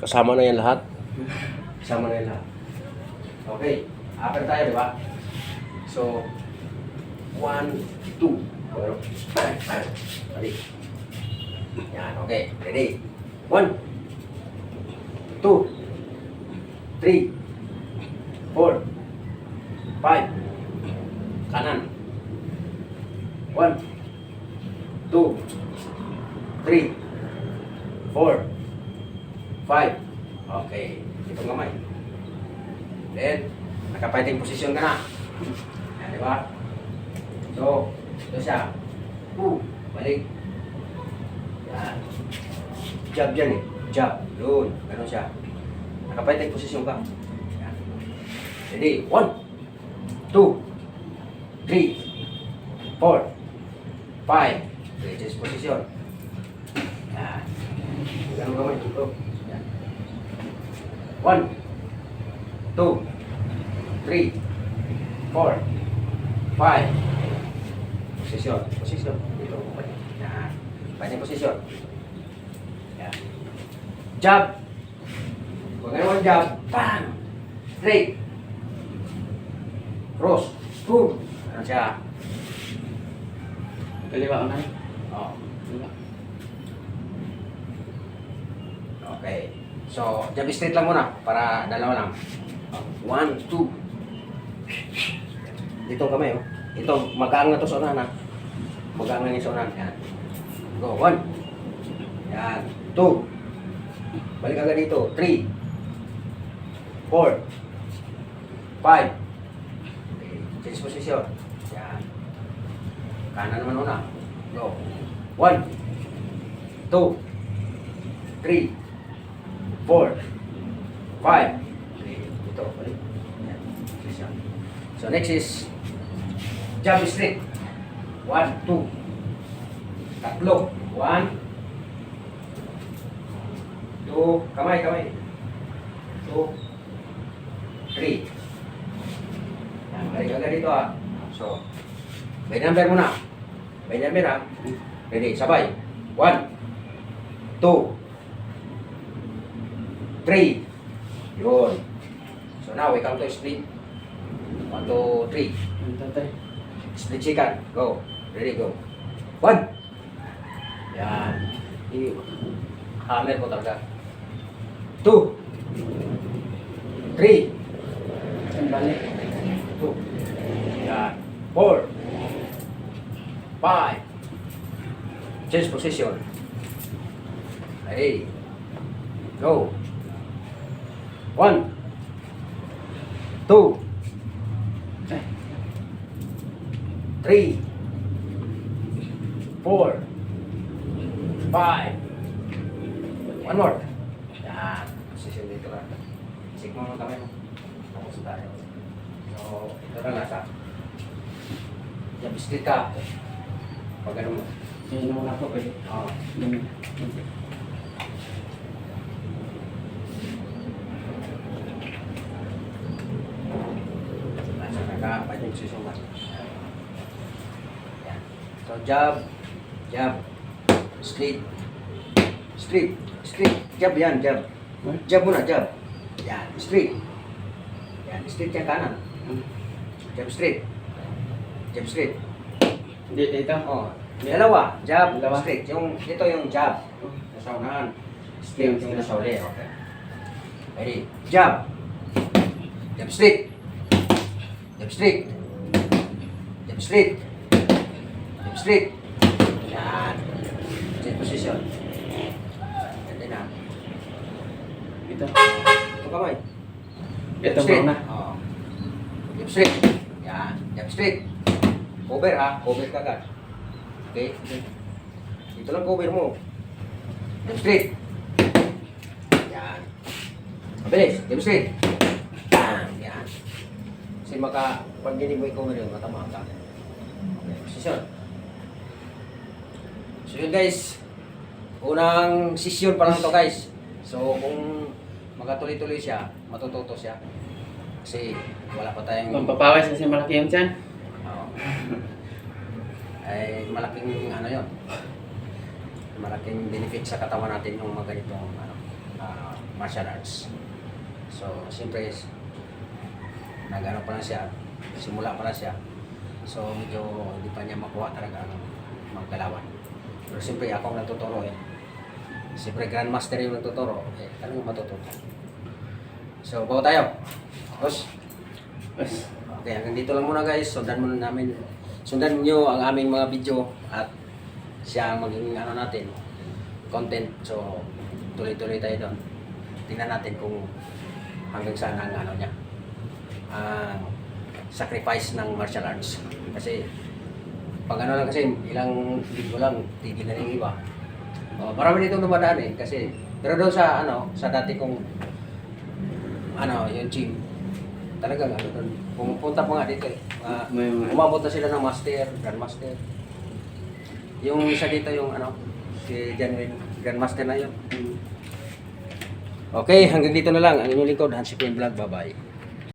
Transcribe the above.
Kasama na yan lahat. Kasama na yan lahat. Okay. Apat tayo, di ba? So, 1, 2. Ready? Yan, okay. Ready? 1, 2, 3, 4, 5. Kanan. 1, 2, 3, 4, 5. Okay. Itong kamay. Then, naka-fighting position ka na. Yan, di ba? So, ito siya. Balik. Yan. Jab yan eh. Jab. Yun. Ganun siya. Naka-fighting position ka. Yan. Ready? 1, 2, 3, 4, 5. Change position. Yan. Ganun kamay. Ito. Yan. 1, 2, 3, 4, 5. Position. Position. Dito. Yan. Fighting position. Yan. Jab. Huwag ngayon jab. Bang! Straight. Cross. Boom. Ano siya? Kaliwa na. Oh. Kaliwa. Okay. So, jab straight lang muna para dalawa lang. 1, 2. Dito ang kamay, oh. Ito, mag-aang na to sa unahan, ha. Mag-aang na yung sa unahan. Yan. Go, 1. Yan. 2. Balik agad dito. 3. 4. 5. Okay. Change position. Yan. Kanan naman una. Go. 1. 2. 3. 4. 5. Ito, balik. Yan. Position. So next is jump straight. 1, 2. Tatlo. 1, 2. Kamay, kamay. 2, 3. Yan, balik agad dito, ha. So, by number muna. By number, ha. Ready, sabay. 1, 2, 3. Yun. So now, we come to split. 1, 2, 3. Split chicken. Go. Ready, go. 1. Yan. Hammer mo talaga. 2. 3. Balik. 2. Yan. 4. 5. Change position. Ready. Go. 1. 2. 3, 4, 5. One more. Yan. Position dito lang. Isik mo kami mo. Tapos tayo. So, ito na nasa. Jab straight ka. Pag ano mo. Sino mo na po pwede? Oo. Nasa naka-fighting position ka. So, jab, jab, straight, straight, straight, jab yan, jab. Jab muna, jab. Yan, straight. Yan, straight yung kanan. Jab straight. Jab straight. Dito? Oh, may dalawa. Jab, Dalawa? straight. Yung, ito yung jab. Nasa unahan. Straight yung nasa uli. Okay. Ready? Jab. Jab straight. Jab straight. Jab straight. Straight. Yan. Change position. Ganda na. Ito. Ito kamay. Ito Straight. muna. Oo. Jab straight. Yan. Jab straight. Cover, ha. Cover ka agad. Okay? Dito lang cover mo. Jab straight. Yan. Mabilis. Jab straight. Yan. Kasi pag hindi mo i-cover yun, matama ka. Okay. Position. So yun guys, unang session pa lang to guys. So kung magatuloy-tuloy siya, matututo siya. Kasi wala pa tayong... Pampapawis kasi malaki yung tiyan. Oo. Ay malaking ano yun. malaking benefit sa katawan natin yung mga ganitong martial arts. So, siyempre, nag-ano pa lang siya, simula pa lang siya. So, medyo hindi pa niya makuha talaga ang maggalawan. Pero siyempre, ako ang nagtuturo eh. Siyempre, grandmaster yung nagtuturo. Eh, talagang matututo. So, bago tayo. Tapos, Yes. okay, hanggang dito lang muna guys. Sundan nyo ang aming mga video at siya ang maging ano natin, content. So, tuloy-tuloy tayo doon. Tingnan natin kung hanggang saan ang ano niya. Sacrifice ng martial arts. Kasi, pag ano lang kasi, ilang video lang, tigil na rin iba. Marami dito dumadaan eh. Kasi, pero doon sa sa dati kong yung gym, talagang doon, pumupunta pa nga dito eh. May mga... Umabot na sila ng master, grandmaster. Yung isa dito yung si Janwin, grandmaster na yun. Okay, hanggang dito na lang. Ang inyong lingkod, Hansi P. Vlog. Bye-bye.